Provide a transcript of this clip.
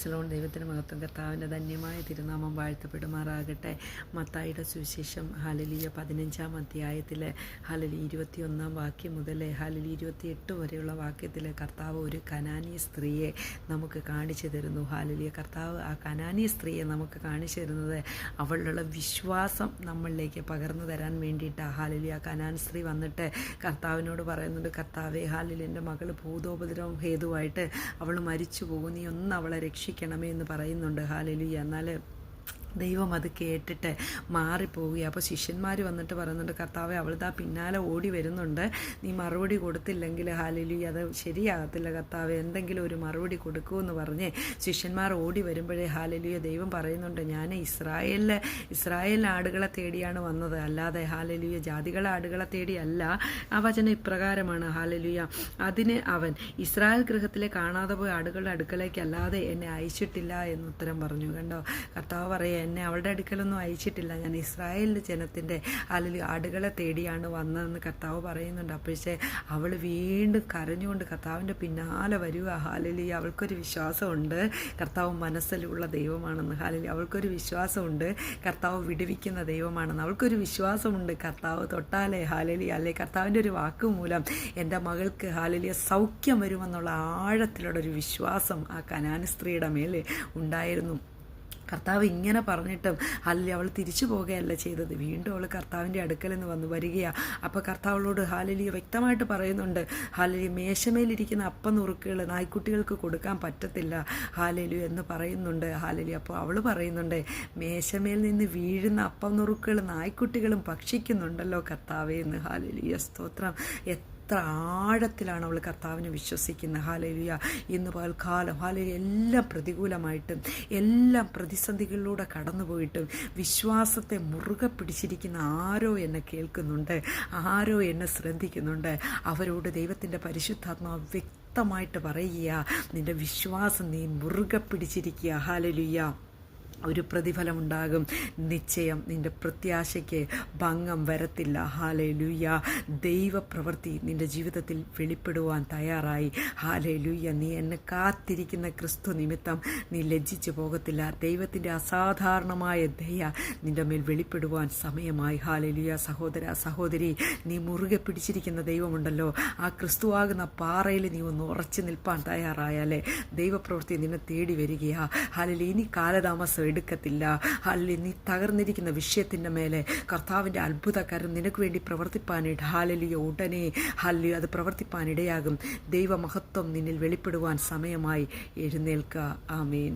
പ്രൈസലോൺ. ദൈവത്തിന് മഹത്വം. കർത്താവിൻ്റെ ധന്യമായ തിരുനാമം വാഴ്ത്തപ്പെടുമാറാകട്ടെ. മത്തായിയുടെ സുവിശേഷം ഹല്ലേലൂയ 15-ാം അധ്യായത്തിൽ ഹല്ലേലൂയ 21-ാം വാക്യം മുതൽ ഹല്ലേലൂയ 28 വരെയുള്ള വാക്യത്തിൽ കർത്താവ് ഒരു കനാനീയ സ്ത്രീയെ നമുക്ക് കാണിച്ചു തരുന്നു. ഹല്ലേലൂയ. കർത്താവ് ആ കനാനീയ സ്ത്രീയെ നമുക്ക് കാണിച്ചു തരുന്നത് അവളുടെ വിശ്വാസം നമ്മളിലേക്ക് പകർന്നു തരാൻ വേണ്ടിയിട്ടാണ്. ഹല്ലേലൂയ. കനാൻ സ്ത്രീ വന്നിട്ട് കർത്താവിനോട് പറയുന്നുണ്ട്, കർത്താവേ ഹല്ലേലൂയ, എൻ്റെ മകൾ ഭൂതോപദ്രവം ഹേതുവായിട്ട് അവൾ മരിച്ചു പോകും, നീ ഒന്ന് അവളെ രക്ഷിക്കണമേ എന്ന് പറയുന്നുണ്ട്. ഹല്ലേലൂയ. എന്നാൽ ദൈവം അത് കേട്ടിട്ട് മാറിപ്പോവുകയാണ്. അപ്പോൾ ശിഷ്യന്മാർ വന്നിട്ട് പറയുന്നുണ്ട്, കർത്താവെ അവളിതാ പിന്നാലെ ഓടി വരുന്നുണ്ട്, നീ മറുപടി കൊടുത്തില്ലെങ്കിൽ ഹല്ലേലൂയ അത് ശരിയാകത്തില്ല കർത്താവെ, എന്തെങ്കിലും ഒരു മറുപടി കൊടുക്കുമെന്ന് പറഞ്ഞ് ശിഷ്യന്മാർ ഓടി വരുമ്പോഴേ ഹല്ലേലൂയ ദൈവം പറയുന്നുണ്ട്, ഞാൻ ഇസ്രായേലിലെ ആടുകളെ തേടിയാണ് വന്നത്, അല്ലാതെ ഹല്ലേലൂയ ജാതികളെ ആടുകളെ തേടിയല്ല. ആ വചനം ഇപ്രകാരമാണ്. ഹല്ലേലൂയ. അതിന് അവൻ, ഇസ്രായേൽ ഗൃഹത്തിലെ കാണാതെ പോയ ആടുകളുടെ അടുക്കലേക്ക് അല്ലാതെ എന്നെ അയച്ചിട്ടില്ല എന്ന് ഉത്തരം പറഞ്ഞു. കണ്ടോ, കർത്താവ് പറയുക, എന്നെ അവളുടെ അടുക്കലൊന്നും അയച്ചിട്ടില്ല, ഞാൻ ഇസ്രായേലിൻ്റെ ജനത്തിൻ്റെ അല്ലെങ്കിൽ ആടുകളെ തേടിയാണ് വന്നതെന്ന് കർത്താവ് പറയുന്നുണ്ട്. അപ്പോഴേ അവൾ വീണ്ടും കരഞ്ഞുകൊണ്ട് കർത്താവിൻ്റെ പിന്നാലെ വരിക. ഹല്ലേലൂയ. അവൾക്കൊരു വിശ്വാസമുണ്ട് കർത്താവ് മനസ്സിലുള്ള ദൈവമാണെന്ന്. ഹല്ലേലൂയ. അവൾക്കൊരു വിശ്വാസമുണ്ട് കർത്താവ് വിടുവിക്കുന്ന ദൈവമാണെന്ന്. അവൾക്കൊരു വിശ്വാസമുണ്ട് കർത്താവ് തൊട്ടാലേ ഹല്ലേലൂയ അല്ലെ കർത്താവിൻ്റെ ഒരു വാക്ക് മൂലം എൻ്റെ മകൾക്ക് ഹല്ലേലൂയ സൗഖ്യം വരുമെന്നുള്ള ആഴത്തിലുള്ള ഒരു വിശ്വാസം ആ കനാൻ സ്ത്രീയുടെ മേൽ ഉണ്ടായിരുന്നു. കർത്താവ് ഇങ്ങനെ പറഞ്ഞിട്ടും ഹല്ലേലൂയ അവൾ തിരിച്ചു പോകുകയല്ല ചെയ്തത്. വീണ്ടും അവൾ കർത്താവിൻ്റെ അടുക്കൽ നിന്ന് വരികയാണ്. അപ്പോൾ കർത്താവിനോട് ഹല്ലേലൂയ വ്യക്തമായിട്ട് പറയുന്നുണ്ട്, ഹല്ലേലൂയ മേശമേലിരിക്കുന്ന അപ്പം നുറുക്കുകൾ നായ്ക്കുട്ടികൾക്ക് കൊടുക്കാൻ പറ്റത്തില്ല ഹല്ലേലൂയ എന്ന് പറയുന്നുണ്ട്. ഹല്ലേലൂയ. അപ്പോൾ അവൾ പറയുന്നുണ്ട്, മേശമേൽ നിന്ന് വീഴുന്ന അപ്പം നുറുക്കുകൾ നായ്ക്കുട്ടികളും ഭക്ഷിക്കുന്നുണ്ടല്ലോ കർത്താവേ എന്ന്. ഹല്ലേലൂയ. സ്തോത്രം. എത്ര ആഴത്തിലാണ് അവൾ കർത്താവിനെ വിശ്വസിക്കുന്നത്. ഹല്ലേലൂയ. ഇന്ന് പകൽക്കാലം ഹല്ലേലൂയ എല്ലാം പ്രതികൂലമായിട്ടും എല്ലാം പ്രതിസന്ധികളിലൂടെ കടന്നുപോയിട്ടും വിശ്വാസത്തെ മുറുകെ പിടിച്ചിരിക്കുന്ന ആരോ എന്നെ കേൾക്കുന്നുണ്ട്, ആരോ എന്നെ ശ്രദ്ധിക്കുന്നുണ്ട്. അവരോട് ദൈവത്തിൻ്റെ പരിശുദ്ധാത്മാവ് വ്യക്തമായിട്ട് പറയുക, നിൻ്റെ വിശ്വാസം നീ മുറുകെ പിടിച്ചിരിക്കുക. ഹല്ലേലൂയ. ഒരു പ്രതിഫലമുണ്ടാകും. നിശ്ചയം നിൻ്റെ പ്രത്യാശയ്ക്ക് ഭംഗം വരത്തില്ല. ഹല്ലേലൂയ. ദൈവപ്രവൃത്തി നിൻ്റെ ജീവിതത്തിൽ വെളിപ്പെടുവാൻ തയ്യാറായി. ഹല്ലേലൂയ. നീ എന്നെ കാത്തിരിക്കുന്ന ക്രിസ്തു നിമിത്തം നീ ലജ്ജിച്ചു പോകത്തില്ല. ദൈവത്തിൻ്റെ അസാധാരണമായ ദയ നിൻ്റെ മേൽ വെളിപ്പെടുവാൻ സമയമായി. ഹല്ലേലൂയ. സഹോദര സഹോദരി, നീ മുറുകെ പിടിച്ചിരിക്കുന്ന ദൈവമുണ്ടല്ലോ, ആ ക്രിസ്തുവാകുന്ന പാറയിൽ നീ ഒന്ന് ഉറച്ചു നിൽപ്പാൻ തയ്യാറായാലേ ദൈവപ്രവൃത്തി നിന്നെ തേടി വരികയാ. ഹല്ലേലൂയ. ഇനി കാലതാമസം എടുക്കത്തില്ല. ഹല്ലേലൂയ. നീ തകർന്നിരിക്കുന്ന വിഷയത്തിൻ്റെ മേലെ കർത്താവിൻ്റെ അത്ഭുതകരം നിനക്ക് വേണ്ടി പ്രവർത്തിപ്പാനിട. ഹല്ലേലൂയ. ഉടനെ ഹല്ലേലൂയ അത് പ്രവർത്തിപ്പാനിടയാകും. ദൈവമഹത്വം നിന്നിൽ വെളിപ്പെടുവാൻ സമയമായി. എഴുന്നേൽക്കുക. ആമേൻ.